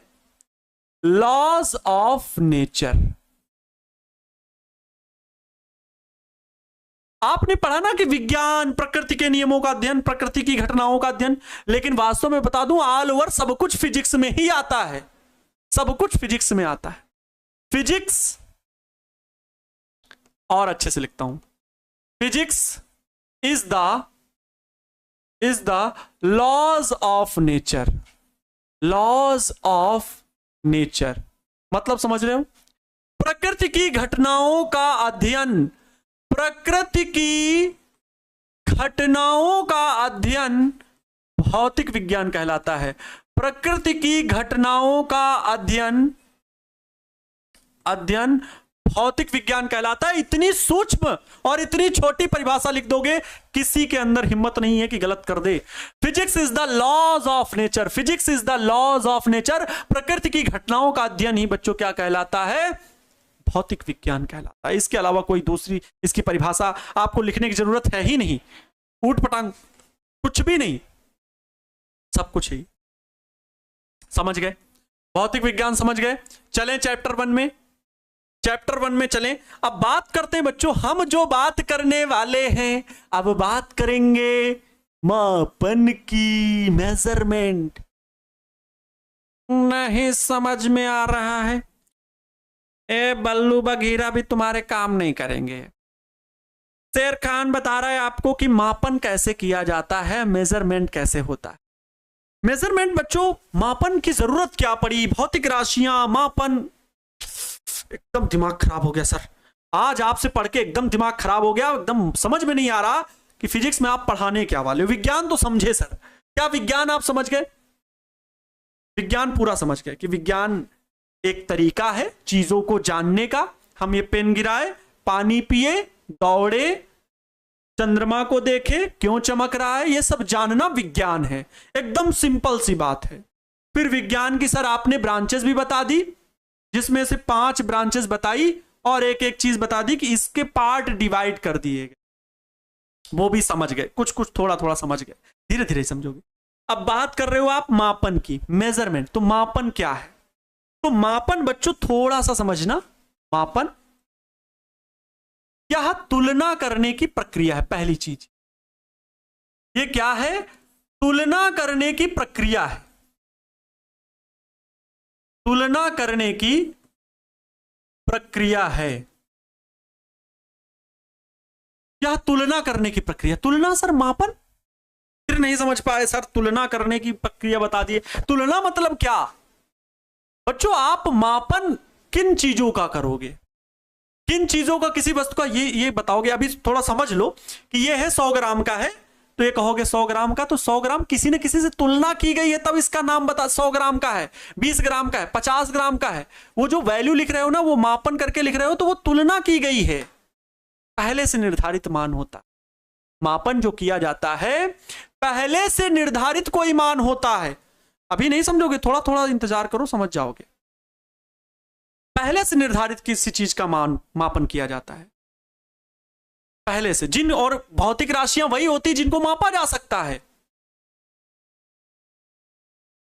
Laws of nature. आपने पढ़ा ना कि विज्ञान प्रकृति के नियमों का अध्ययन, प्रकृति की घटनाओं का अध्ययन, लेकिन वास्तव में बता दूं ऑल ओवर सब कुछ फिजिक्स में ही आता है, सब कुछ फिजिक्स में आता है। फिजिक्स, और अच्छे से लिखता हूं, physics is the laws of nature, laws of nature मतलब समझ रहे हो? प्रकृति की घटनाओं का अध्ययन, प्रकृति की घटनाओं का अध्ययन भौतिक विज्ञान कहलाता है। प्रकृति की घटनाओं का अध्ययन भौतिक विज्ञान कहलाता है। इतनी सूक्ष्म और इतनी छोटी परिभाषा लिख दोगे, किसी के अंदर हिम्मत नहीं है कि गलत कर दे। Physics is the laws of nature, physics is the laws of nature. प्रकृति की घटनाओं का अध्ययन ही बच्चों क्या कहलाता है? भौतिक विज्ञान कहलाता है। इसके अलावा कोई दूसरी इसकी परिभाषा आपको लिखने की जरूरत है ही नहीं, ऊट पटांग कुछ भी नहीं, सब कुछ ही समझ गए। भौतिक विज्ञान समझ गए। चलें चैप्टर 1 में, चैप्टर 1 में चलें। अब बात करते हैं बच्चों, हम जो बात करने वाले हैं, अब बात करेंगे मापन की, मेजरमेंट। नहीं समझ में आ रहा है? ए बल्लू बघीरा भी तुम्हारे काम नहीं करेंगे। शेर खान बता रहा है आपको कि मापन कैसे किया जाता है, मेजरमेंट कैसे होता है। मेजरमेंट बच्चों, मापन की जरूरत क्या पड़ी? भौतिक राशियां, मापन, एकदम दिमाग खराब हो गया सर, आज आपसे पढ़ के एकदम दिमाग खराब हो गया, एकदम समझ में नहीं आ रहा कि फिजिक्स में आप पढ़ाने क्या वाले हो। विज्ञान तो समझे सर, क्या विज्ञान आप समझ गए? विज्ञान पूरा समझ गए कि विज्ञान एक तरीका है चीजों को जानने का। हम ये पेन गिराए, पानी पिए, दौड़े, चंद्रमा को देखे क्यों चमक रहा है, ये सब जानना विज्ञान है। एकदम सिंपल सी बात है। फिर विज्ञान की सर आपने ब्रांचेस भी बता दी, जिसमें से 5 ब्रांचेस बताई और एक एक चीज बता दी कि इसके पार्ट डिवाइड कर दिए गए, वो भी समझ गए, कुछ कुछ थोड़ा थोड़ा समझ गए, धीरे धीरे समझोगे। अब बात कर रहे हो आप मापन की, मेजरमेंट। तो मापन क्या है? तो मापन बच्चों थोड़ा सा समझना, मापन यह तुलना करने की प्रक्रिया है। पहली चीज ये क्या है? तुलना करने की प्रक्रिया है, तुलना करने की प्रक्रिया है। यह तुलना करने की प्रक्रिया, तुलना सर मापन, फिर नहीं समझ पाए सर, तुलना करने की प्रक्रिया बता दिए। तुलना मतलब क्या बच्चों? आप मापन किन चीजों का करोगे, किन चीजों का, किसी वस्तु का ये बताओगे। अभी थोड़ा समझ लो कि ये है 100 ग्राम का है, तो ये कहोगे 100 ग्राम का, तो 100 ग्राम किसी ने किसी से तुलना की गई है, तब इसका नाम बता। 100 ग्राम का है, 20 ग्राम का है, 50 ग्राम का है, वो जो वैल्यू लिख रहे हो ना, वो मापन करके लिख रहे हो, तो वो तुलना की गई है, पहले से निर्धारित मान होता। मापन जो किया जाता है पहले से निर्धारित कोई मान होता है। अभी नहीं समझोगे, थोड़ा थोड़ा इंतजार करो, समझ जाओगे। पहले से निर्धारित किसी चीज का मापन किया जाता है पहले से। जिन और भौतिक राशियां वही होती जिनको मापा जा सकता है।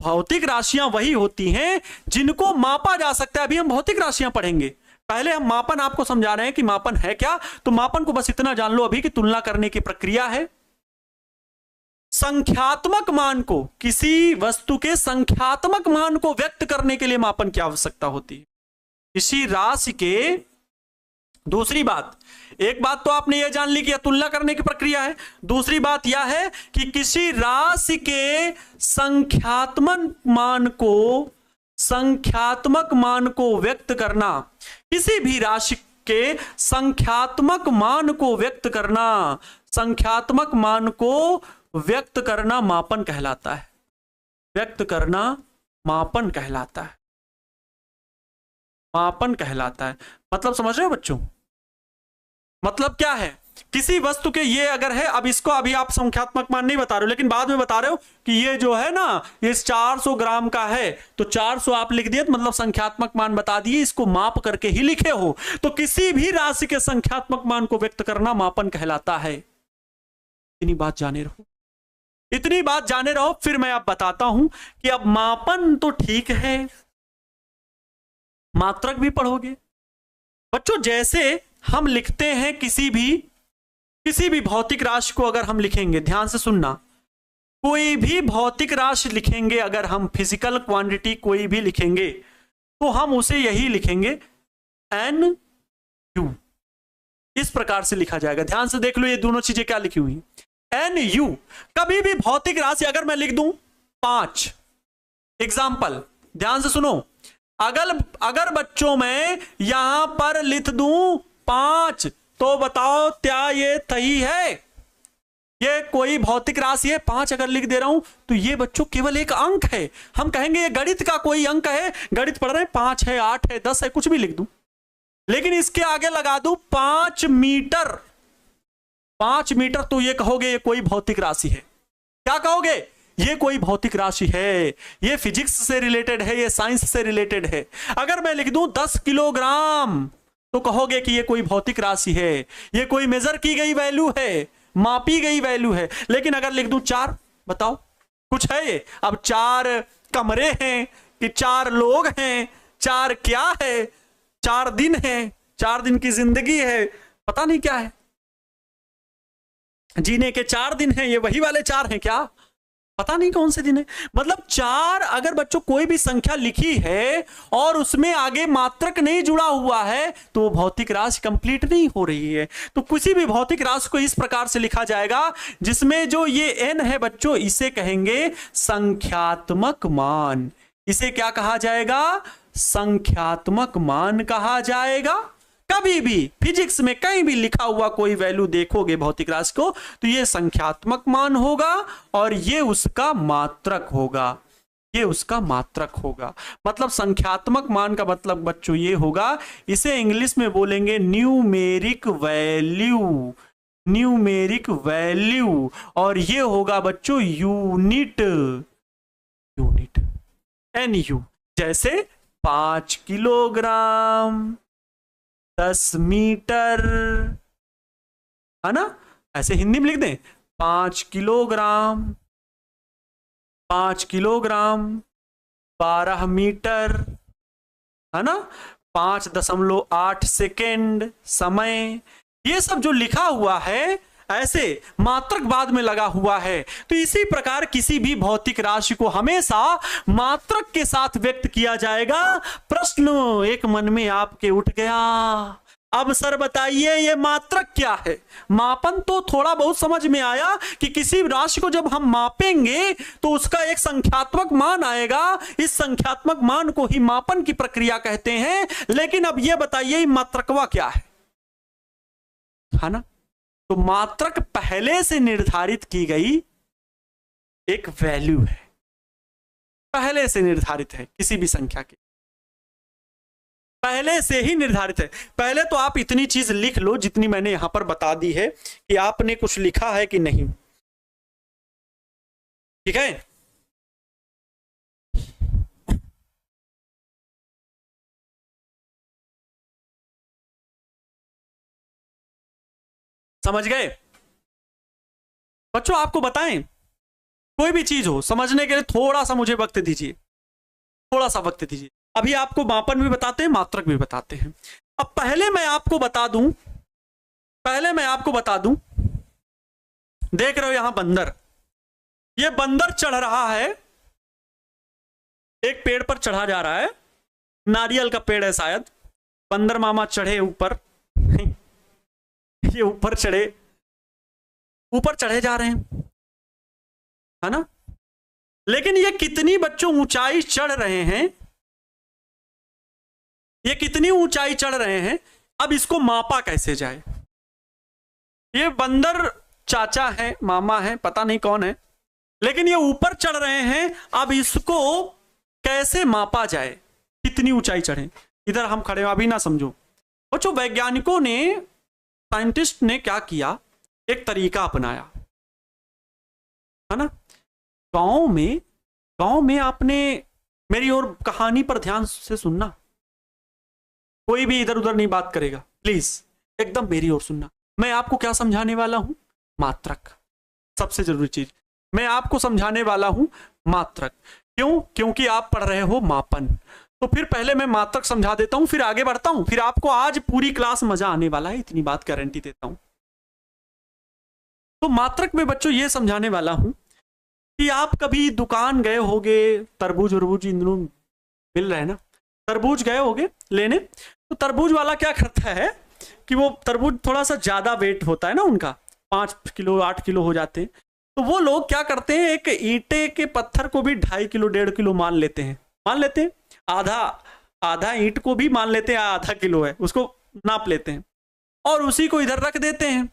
भौतिक राशियां वही होती हैं जिनको मापा जा सकता है। अभी हम भौतिक राशियां पढ़ेंगे, पहले हम मापन आपको समझा रहे हैं कि मापन है क्या। तो मापन को बस इतना जान लो अभी कि तुलना करने की प्रक्रिया है। संख्यात्मक मान को, किसी वस्तु के संख्यात्मक मान को व्यक्त करने के लिए मापन की आवश्यकता होती है। किसी राशि के, दूसरी बात, एक बात तो आपने यह जान ली कि यह तुलना करने की प्रक्रिया है। दूसरी बात यह है कि किसी राशि के संख्यात्मक मान को व्यक्त करना, किसी भी राशि के संख्यात्मक मान को व्यक्त करना, संख्यात्मक मान को व्यक्त करना मापन कहलाता है। व्यक्त करना मापन कहलाता है। मापन कहलाता है। मतलब समझ रहे हो बच्चों, मतलब क्या है, किसी वस्तु के ये अगर है, अब इसको अभी आप संख्यात्मक मान नहीं बता रहे हो, लेकिन बाद में बता रहे हो कि ये जो है ना ये 400 ग्राम का है, तो 400 आप लिख दिए, तो मतलब संख्यात्मक मान बता दिए, इसको माप करके ही लिखे हो। तो किसी भी राशि के संख्यात्मक मान को व्यक्त करना मापन कहलाता है। इतनी बात जाने रहो, इतनी बात जाने रहो। फिर मैं अब बताता हूं कि अब मापन तो ठीक है, मात्रक भी पढ़ोगे बच्चों। जैसे हम लिखते हैं किसी भी भौतिक राशि को अगर हम लिखेंगे, ध्यान से सुनना, कोई भी भौतिक राशि लिखेंगे, अगर हम फिजिकल क्वांटिटी कोई भी लिखेंगे तो हम उसे यही लिखेंगे NU, इस प्रकार से लिखा जाएगा। ध्यान से देख लो ये दोनों चीजें क्या लिखी हुई, NU। कभी भी भौतिक राशि अगर मैं लिख दूं 5, एग्जाम्पल ध्यान से सुनो, अगर बच्चों में यहां पर लिख दूं 5, तो बताओ क्या ये सही है? ये कोई भौतिक राशि है, 5 अगर लिख दे रहा हूं तो ये बच्चों केवल एक अंक है। हम कहेंगे ये गणित का कोई अंक है, गणित पढ़ रहे हैं, 5 है, 8 है, 10 है, कुछ भी लिख दूं, लेकिन इसके आगे लगा दूं 5 मीटर, 5 मीटर, तो ये कहोगे ये कोई भौतिक राशि है। क्या कहोगे? ये कोई भौतिक राशि है, ये फिजिक्स से रिलेटेड है, ये साइंस से रिलेटेड है। अगर मैं लिख दूं 10 किलोग्राम तो कहोगे कि ये कोई भौतिक राशि है, ये कोई मेजर की गई वैल्यू है, मापी गई वैल्यू है। लेकिन अगर लिख दूं 4, बताओ कुछ है ये? अब 4 कमरे हैं कि 4 लोग हैं, 4 क्या है, 4 दिन है, 4 दिन की जिंदगी है, पता नहीं क्या है, जीने के 4 दिन हैं, ये वही वाले 4 हैं क्या, पता नहीं कौन से दिन है। मतलब 4 अगर बच्चों कोई भी संख्या लिखी है और उसमें आगे मात्रक नहीं जुड़ा हुआ है तो वो भौतिक राशि कंप्लीट नहीं हो रही है। तो किसी भी भौतिक राशि को इस प्रकार से लिखा जाएगा जिसमें जो ये n है बच्चों, इसे कहेंगे संख्यात्मक मान। इसे क्या कहा जाएगा? संख्यात्मक मान कहा जाएगा। कभी भी फिजिक्स में कहीं भी लिखा हुआ कोई वैल्यू देखोगे भौतिक राशि को तो ये संख्यात्मक मान होगा और ये उसका मात्रक होगा, ये उसका मात्रक होगा। मतलब संख्यात्मक मान का मतलब बच्चों ये होगा, इसे इंग्लिश में बोलेंगे न्यूमेरिक वैल्यू, न्यूमेरिक वैल्यू, और ये होगा बच्चों यूनिट, यूनिट NU। जैसे 5 किलोग्राम, 10 मीटर, है ना, ऐसे हिंदी में लिख दें 5 किलोग्राम, 5 किलोग्राम, 12 मीटर, है ना, 5.8 सेकेंड समय, ये सब जो लिखा हुआ है ऐसे मात्रक बाद में लगा हुआ है। तो इसी प्रकार किसी भी भौतिक राशि को हमेशा मात्रक के साथ व्यक्त किया जाएगा। प्रश्न एक मन में आपके उठ गया, अब सर बताइए ये मात्रक क्या है? मापन तो थोड़ा बहुत समझ में आया कि किसी राशि को जब हम मापेंगे तो उसका एक संख्यात्मक मान आएगा, इस संख्यात्मक मान को ही मापन की प्रक्रिया कहते हैं। लेकिन अब ये बताइए मात्रकवा क्या है ना? तो मात्रक पहले से निर्धारित की गई एक वैल्यू है, पहले से निर्धारित है, किसी भी संख्या की पहले से ही निर्धारित है। पहले तो आप इतनी चीज लिख लो जितनी मैंने यहां पर बता दी है कि आपने कुछ लिखा है कि नहीं, ठीक है? समझ गए बच्चों? आपको बताएं, कोई भी चीज हो समझने के लिए थोड़ा सा मुझे वक्त दीजिए, थोड़ा सा वक्त दीजिए। अभी आपको मापन भी बताते हैं, मात्रक भी बताते हैं। अब पहले मैं आपको बता दूं, देख रहे हो यहां बंदर, ये बंदर चढ़ रहा है, एक पेड़ पर चढ़ा जा रहा है, नारियल का पेड़ है शायद, बंदर मामा चढ़े ऊपर, ये ऊपर चढ़े जा रहे हैं, है ना? लेकिन ये कितनी बच्चों ऊंचाई चढ़ रहे हैं, ये कितनी ऊंचाई चढ़ रहे हैं, अब इसको मापा कैसे जाए? ये बंदर चाचा है, मामा है, पता नहीं कौन है, लेकिन ये ऊपर चढ़ रहे हैं। अब इसको कैसे मापा जाए, कितनी ऊंचाई चढ़े? इधर हम खड़े हैं, अभी ना समझो बच्चों। वैज्ञानिकों ने, साइंटिस्ट ने क्या किया, एक तरीका अपनाया है ना। गांव में आपने, मेरी और कहानी पर ध्यान से सुनना, कोई भी इधर उधर नहीं बात करेगा प्लीज, एकदम मेरी ओर सुनना। मैं आपको क्या समझाने वाला हूं, मात्रक। सबसे जरूरी चीज मैं आपको समझाने वाला हूं, मात्रक। क्यों? क्योंकि आप पढ़ रहे हो मापन। तो फिर पहले मैं मात्रक समझा देता हूं, फिर आगे बढ़ता हूं। फिर आपको आज पूरी क्लास मजा आने वाला है, इतनी बात गारंटी देता हूं। तो मात्रक में बच्चों ये समझाने वाला हूं कि आप कभी दुकान गए होगे, तरबूज वरबूज इन दोनों मिल रहे हैं ना, तरबूज गए होगे लेने। तो तरबूज वाला क्या करता है कि वो तरबूज थोड़ा सा ज्यादा वेट होता है ना उनका, 5 किलो 8 किलो हो जाते हैं। तो वो लोग क्या करते हैं, एक ईंटे के पत्थर को भी 2.5 किलो 1.5 किलो मान लेते हैं, आधा ईंट को भी मान लेते हैं आधा किलो है, उसको नाप लेते हैं और उसी को इधर रख देते हैं।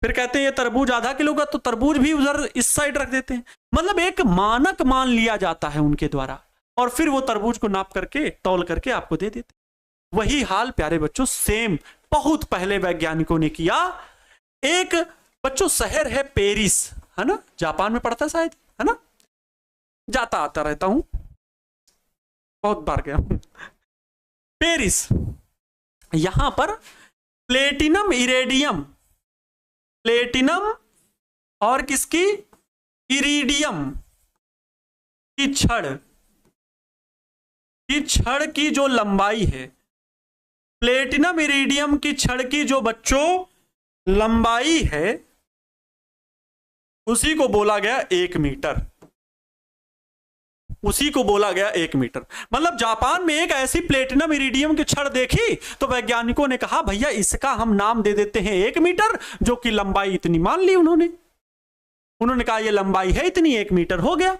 फिर कहते हैं ये तरबूज आधा किलो का, तो तरबूज भी उधर इस साइड रख देते हैं। मतलब एक मानक मान लिया जाता है उनके द्वारा, और फिर वो तरबूज को नाप करके तौल करके आपको दे देते। वही हाल प्यारे बच्चों सेम बहुत पहले वैज्ञानिकों ने किया। एक बच्चों शहर है पेरिस, है ना, जापान में पड़ता है शायद, है ना, जाता आता रहता हूं, बहुत बार गया हूं पेरिस। यहां पर प्लेटिनम इरेडियम, प्लेटिनम और किसकी, इरिडियम की छड़ की जो लंबाई है, प्लेटिनम इरिडियम की छड़ की जो बच्चों लंबाई है, उसी को बोला गया 1 मीटर। उसी को बोला गया 1 मीटर। मतलब जापान में एक ऐसी प्लेटिनम इरिडियम की छड़ देखी तो वैज्ञानिकों ने कहा भैया इसका हम नाम दे देते हैं 1 मीटर, जो कि लंबाई इतनी मान ली उन्होंने कहा ये लंबाई है इतनी, 1 मीटर हो गया,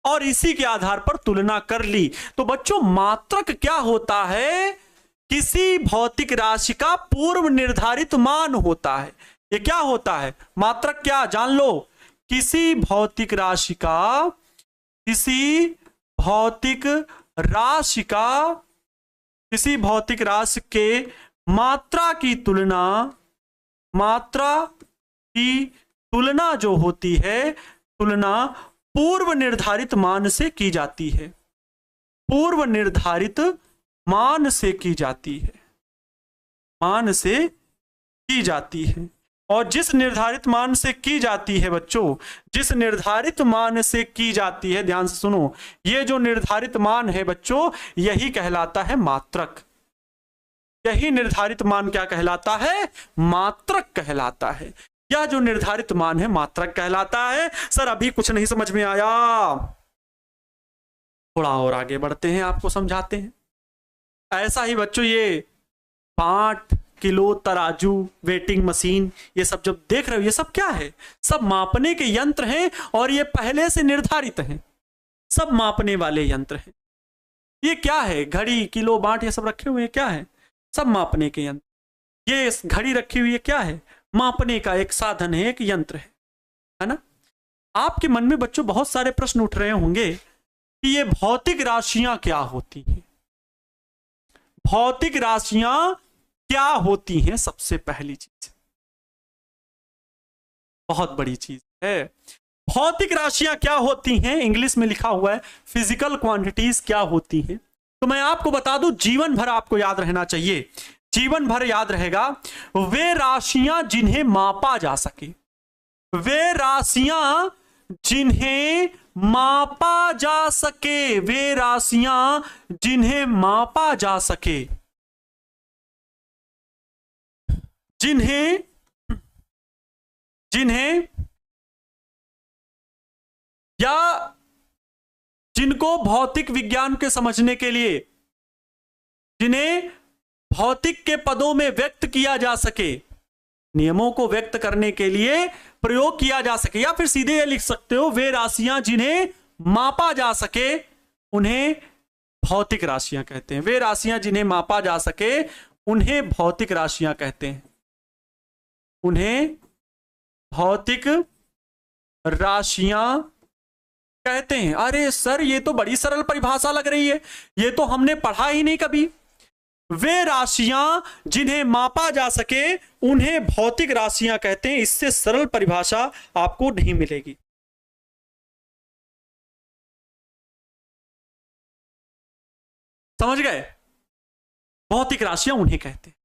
और इसी के आधार पर तुलना कर ली। तो बच्चों मात्रक क्या होता है, किसी भौतिक राशि का पूर्व निर्धारित मान होता है। ये क्या होता है मात्रक, क्या जान लो, किसी भौतिक राशि के मात्रा की तुलना जो होती है, तुलना पूर्व निर्धारित मान से की जाती है, पूर्व निर्धारित मान से की जाती है। और जिस निर्धारित मान से की जाती है बच्चों, जिस निर्धारित मान से की जाती है, ध्यान से सुनो, ये जो निर्धारित मान है बच्चों, यही कहलाता है मात्रक। यही निर्धारित मान क्या कहलाता है, मात्रक कहलाता है। यह जो निर्धारित मान है मात्रक कहलाता है। सर अभी कुछ नहीं समझ में आया, थोड़ा और आगे बढ़ते हैं, आपको समझाते हैं। ऐसा ही बच्चों ये 5 किलो तराजू, वेटिंग मशीन, ये सब जब देख रहे हो, ये सब क्या है, सब मापने के यंत्र हैं, और ये पहले से निर्धारित हैं, सब मापने वाले यंत्र हैं। ये क्या है, घड़ी, किलो, बाट, ये सब रखे हुए हैं, क्या है, सब मापने के यंत्र। ये घड़ी रखी हुई है, क्या है, मापने का एक साधन है, एक यंत्र है ना। आपके मन में बच्चों बहुत सारे प्रश्न उठ रहे होंगे कि ये भौतिक राशियां क्या होती हैं, भौतिक राशियां क्या होती हैं। सबसे पहली चीज, बहुत बड़ी चीज है, भौतिक राशियां क्या होती हैं, इंग्लिश में लिखा हुआ है फिजिकल क्वांटिटीज क्या होती हैं। तो मैं आपको बता दूं, जीवन भर आपको याद रहना चाहिए, जीवन भर याद रहेगा, वे राशियां जिन्हें मापा जा सके, वे राशियां जिन्हें मापा जा सके, वे राशियां जिन्हें मापा जा सके, जिन्हें या जिनको भौतिक विज्ञान के समझने के लिए, जिन्हें भौतिक के पदों में व्यक्त किया जा सके, नियमों को व्यक्त करने के लिए प्रयोग किया जा सके, या फिर सीधे ये लिख सकते हो, वे राशियां जिन्हें मापा जा सके उन्हें भौतिक राशियां कहते हैं। वे राशियां जिन्हें मापा जा सके उन्हें भौतिक राशियां कहते हैं, उन्हें भौतिक राशियां कहते हैं। अरे सर ये तो बड़ी सरल परिभाषा लग रही है, ये तो हमने पढ़ा ही नहीं कभी। वे राशियां जिन्हें मापा जा सके उन्हें भौतिक राशियां कहते हैं। इससे सरल परिभाषा आपको नहीं मिलेगी। समझ गए? भौतिक राशियां उन्हें कहते हैं,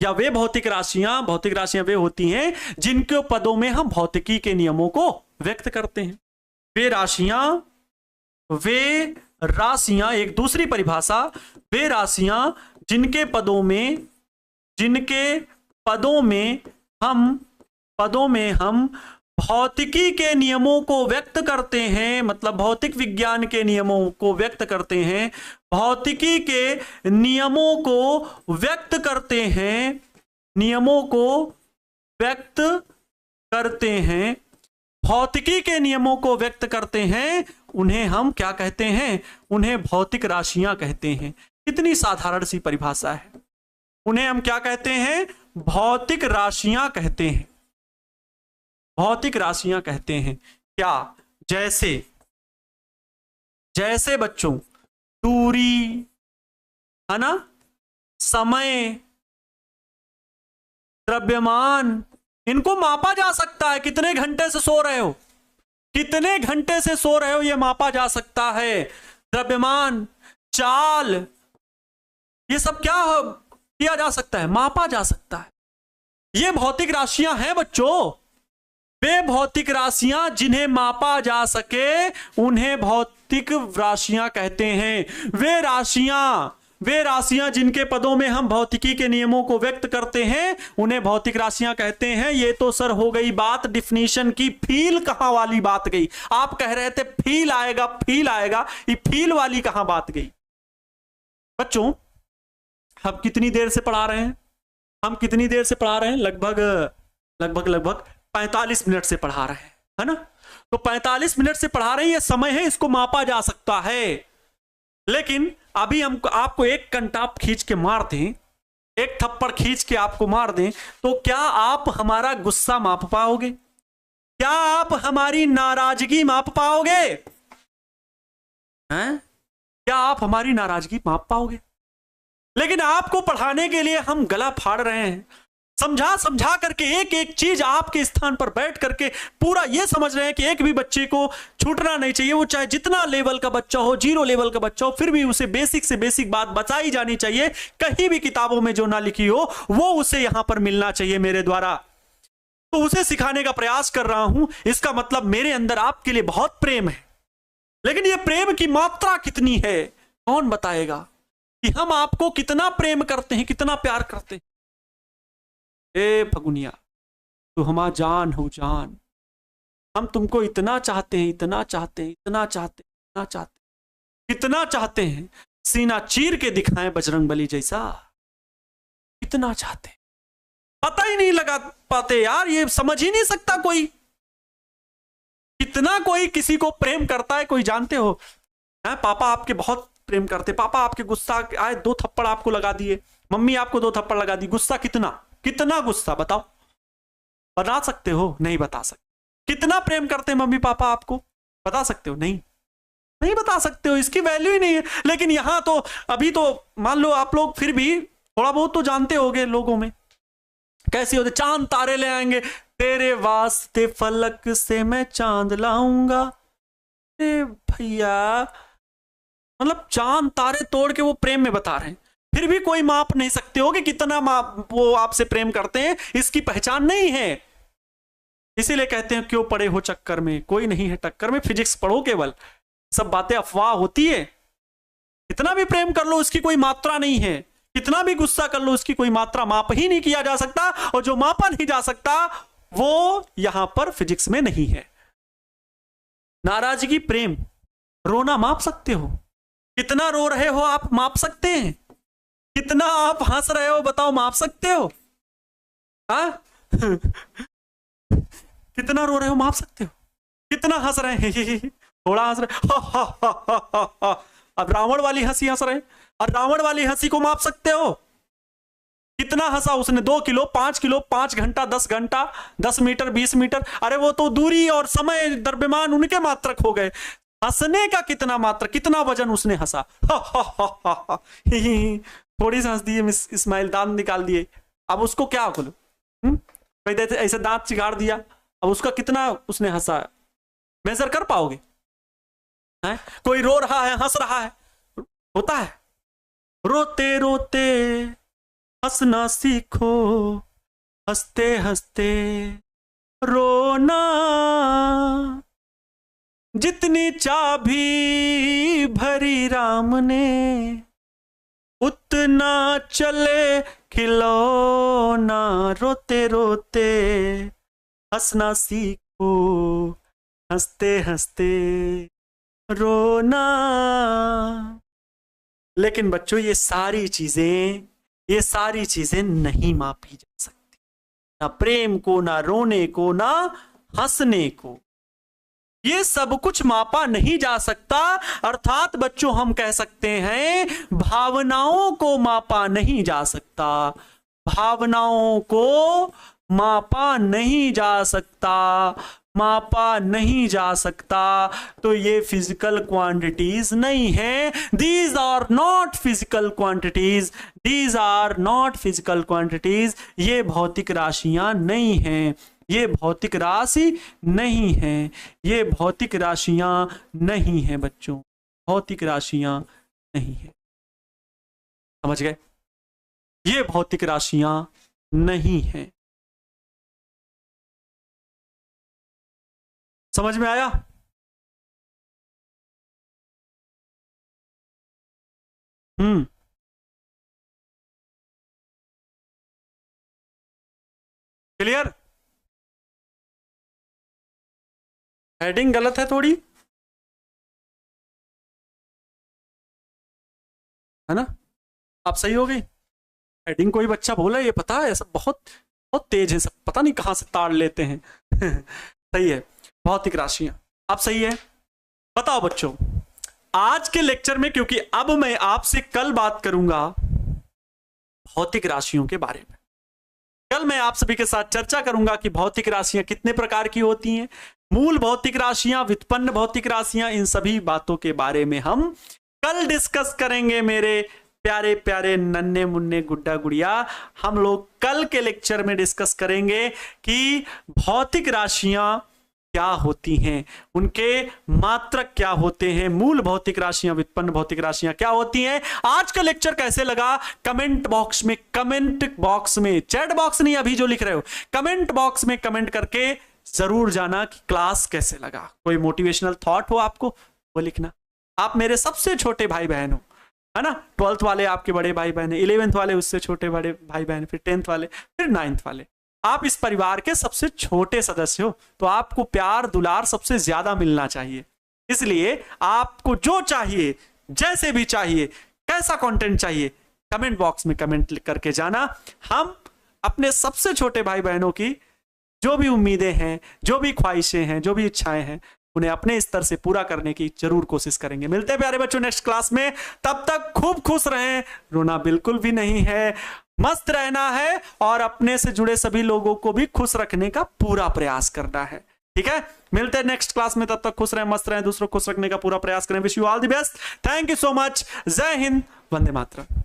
या वे भौतिक राशियां वे होती हैं जिनके पदों में हम भौतिकी के नियमों को व्यक्त करते हैं। वे राशियां एक दूसरी परिभाषा, वे राशियां जिनके पदों में हम भौतिकी के नियमों को व्यक्त करते हैं, मतलब भौतिक विज्ञान के नियमों को व्यक्त करते हैं, भौतिकी के नियमों को व्यक्त करते हैं, भौतिकी के नियमों को व्यक्त करते हैं, उन्हें हम क्या कहते हैं? उन्हें भौतिक राशियां कहते हैं। कितनी साधारण सी परिभाषा है। उन्हें हम क्या कहते हैं? भौतिक राशियां कहते हैं। भौतिक राशियां कहते हैं क्या? जैसे बच्चों दूरी, है ना, समय, द्रव्यमान, इनको मापा जा सकता है। कितने घंटे से सो रहे हो, यह मापा जा सकता है। द्रव्यमान, चाल, ये सब क्या किया जा सकता है? मापा जा सकता है। ये भौतिक राशियां हैं बच्चों। वे भौतिक राशियां जिन्हें मापा जा सके उन्हें भौतिक राशियां कहते हैं। वे राशियां जिनके पदों में हम भौतिकी के नियमों को व्यक्त करते हैं उन्हें भौतिक राशियां कहते हैं। ये तो सर हो गई बात डिफिनीशन की। फील कहां वाली बात गई? आप कह रहे थे फील आएगा, ये फील वाली कहां बात गई? बच्चों हम कितनी देर से पढ़ा रहे हैं? लगभग 45 मिनट से पढ़ा रहे हैं, है ना? तो 45 मिनट से पढ़ा रहे हैं, ये समय है, इसको मापा जा सकता है। लेकिन अभी हम आपको एक कंटाप खींच के मार दें, एक थप्पड़ खींच के आपको मार दें, तो क्या आप हमारा गुस्सा माप पाओगे? क्या आप हमारी नाराजगी माप पाओगे? हैं? क्या आप हमारी नाराजगी माप पाओगे? लेकिन आपको पढ़ाने के लिए हम गला फाड़ रहे हैं, समझा करके एक एक चीज आपके स्थान पर बैठ करके पूरा ये समझ रहे हैं कि एक भी बच्चे को छूटना नहीं चाहिए। वो चाहे जितना लेवल का बच्चा हो, 0 लेवल का बच्चा हो, फिर भी उसे बेसिक से बेसिक बात बताई जानी चाहिए। कहीं भी किताबों में जो ना लिखी हो वो उसे यहां पर मिलना चाहिए मेरे द्वारा। तो उसे सिखाने का प्रयास कर रहा हूं। इसका मतलब मेरे अंदर आपके लिए बहुत प्रेम है। लेकिन ये प्रेम की मात्रा कितनी है कौन बताएगा? कि हम आपको कितना प्रेम करते हैं, कितना प्यार करते हैं। ए फगुनिया, तू हमारा जान हो जान। हम तुमको इतना चाहते हैं, कितना चाहते हैं, सीना चीर के दिखाएं बजरंगबली जैसा। इतना चाहते हैं, पता ही नहीं लगा पाते यार, ये समझ ही नहीं सकता कोई। कितना कोई किसी को प्रेम करता है कोई जानते हो? पापा आपके बहुत प्रेम करते, पापा आपके गुस्सा आए 2 थप्पड़ आपको लगा दिए, मम्मी आपको 2 थप्पड़ लगा दी, गुस्सा कितना गुस्सा बताओ? बता सकते हो? नहीं बता सकते। कितना प्रेम करते हैं मम्मी पापा आपको? बता सकते हो? नहीं बता सकते हो। इसकी वैल्यू ही नहीं है। लेकिन यहां तो अभी तो मान लो आप लोग फिर भी थोड़ा बहुत तो जानते होगे लोगों में कैसे होते। चांद तारे ले आएंगे, तेरे वास्ते फलक से मैं चांद लाऊंगा। भैया मतलब चांद तारे तोड़ के वो प्रेम में बता रहे हैं। फिर भी कोई माप नहीं सकते हो कि कितना वो आपसे प्रेम करते हैं। इसकी पहचान नहीं है। इसीलिए कहते हैं क्यों पड़े हो चक्कर में, कोई नहीं है टक्कर में। फिजिक्स पढ़ो केवल, सब बातें अफवाह होती है। कितना भी प्रेम कर लो इसकी कोई मात्रा नहीं है। कितना भी गुस्सा कर लो इसकी कोई मात्रा माप ही नहीं किया जा सकता। और जो मापा नहीं जा सकता वो यहां पर फिजिक्स में नहीं है। नाराजगी, प्रेम, रोना माप सकते हो? कितना रो रहे हो आप माप सकते हैं? कितना आप हंस रहे हो बताओ, माप सकते हो? कितना रो रहे हो माप सकते हो? कितना हंस रहे हैं? थोड़ा हंस रहे। अब रावण वाली हंसी हंस रहे हैं, और रावण वाली हंसी को माप सकते हो? कितना हंसा उसने? 2 किलो, 5 किलो, 5 घंटा, 10 घंटा, 10 मीटर, 20 मीटर। अरे वो तो दूरी और समय, द्रव्यमान उनके मात्रक हो गए। हंसने का कितना मात्रा, कितना वजन उसने हंसा। थोड़ी सी हंस दिए इस्माइल, दांत निकाल दिए, अब उसको क्या बोलो? ऐसे दांत चिगाड़ दिया, अब उसका कितना उसने हंसा मेजर कर पाओगे? है? कोई रो रहा है, हंस रहा है, होता है? रोते रोते हंसना सीखो, हंसते हंसते रोना, जितनी चाबी भरी राम ने उतना चले खिलौना, रोते रोते हंसना सीखो, हंसते हंसते रोना। लेकिन बच्चों ये सारी चीजें नहीं मापी जा सकती, ना प्रेम को, ना रोने को, ना हंसने को, ये सब कुछ मापा नहीं जा सकता। अर्थात बच्चों हम कह सकते हैं भावनाओं को मापा नहीं जा सकता, भावनाओं को मापा नहीं जा सकता, मापा नहीं जा सकता। तो ये फिजिकल क्वांटिटीज नहीं है, these are not physical quantities, these are not physical quantities. ये भौतिक राशियां नहीं हैं, ये भौतिक राशि नहीं है, ये भौतिक राशियां नहीं है बच्चों, भौतिक राशियां नहीं है। समझ गए? ये भौतिक राशियां नहीं है। समझ में आया? क्लियर? हेडिंग गलत है थोड़ी, है ना? आप सही हो गई? हेडिंग कोई बच्चा बोला, ये पता है सब बहुत बहुत तेज है, सब पता नहीं कहां से ताड़ लेते हैं। सही है, भौतिक राशियां, आप सही है। बताओ बच्चों, आज के लेक्चर में, क्योंकि अब मैं आपसे कल बात करूंगा भौतिक राशियों के बारे में, कल मैं आप सभी के साथ चर्चा करूंगा कि भौतिक राशियां कितने प्रकार की होती हैं, मूल भौतिक राशियां, व्युत्पन्न भौतिक राशियां, इन सभी बातों के बारे में हम कल डिस्कस करेंगे मेरे प्यारे प्यारे नन्हे मुन्ने गुड्डा गुड़िया। हम लोग कल के लेक्चर में डिस्कस करेंगे कि भौतिक राशियां क्या होती हैं, उनके मात्रक क्या होते हैं, मूल भौतिक राशियां, व्युत्पन्न भौतिक राशियां क्या होती हैं। आज का लेक्चर कैसे लगा कमेंट बॉक्स में, चैट बॉक्स नहीं अभी जो लिख रहे हो, कमेंट बॉक्स में कमेंट करके जरूर जाना कि क्लास कैसे लगा। कोई मोटिवेशनल थॉट हो आपको वो लिखना। आप मेरे सबसे छोटे भाई बहन हो, है ना? 12th वाले आपके बड़े भाई बहन है, 11th वाले उससे छोटे बड़े भाई बहन, फिर 10th वाले, फिर 9th वाले। आप इस परिवार के सबसे छोटे सदस्य हो, तो आपको प्यार दुलार सबसे ज्यादा मिलना चाहिए। इसलिए आपको जो चाहिए, जैसे भी चाहिए, कैसा कंटेंट चाहिए, कमेंट बॉक्स में कमेंट करके जाना। हम अपने सबसे छोटे भाई बहनों की जो भी उम्मीदें हैं, जो भी ख्वाहिशें हैं, जो भी इच्छाएं हैं, उन्हें अपने स्तर से पूरा करने की जरूर कोशिश करेंगे। मिलते हैं प्यारे बच्चों नेक्स्ट क्लास में, तब तक खूब खुश रहें, रोना बिल्कुल भी नहीं है, मस्त रहना है और अपने से जुड़े सभी लोगों को भी खुश रखने का पूरा प्रयास करना है। ठीक है, मिलते हैं नेक्स्ट क्लास में, तब तक खुश रहें, मस्त रहें, दूसरों को खुश रखने का पूरा प्रयास करें। Wish you all the best, thank you so much, जय हिंद, वंदे मातरम।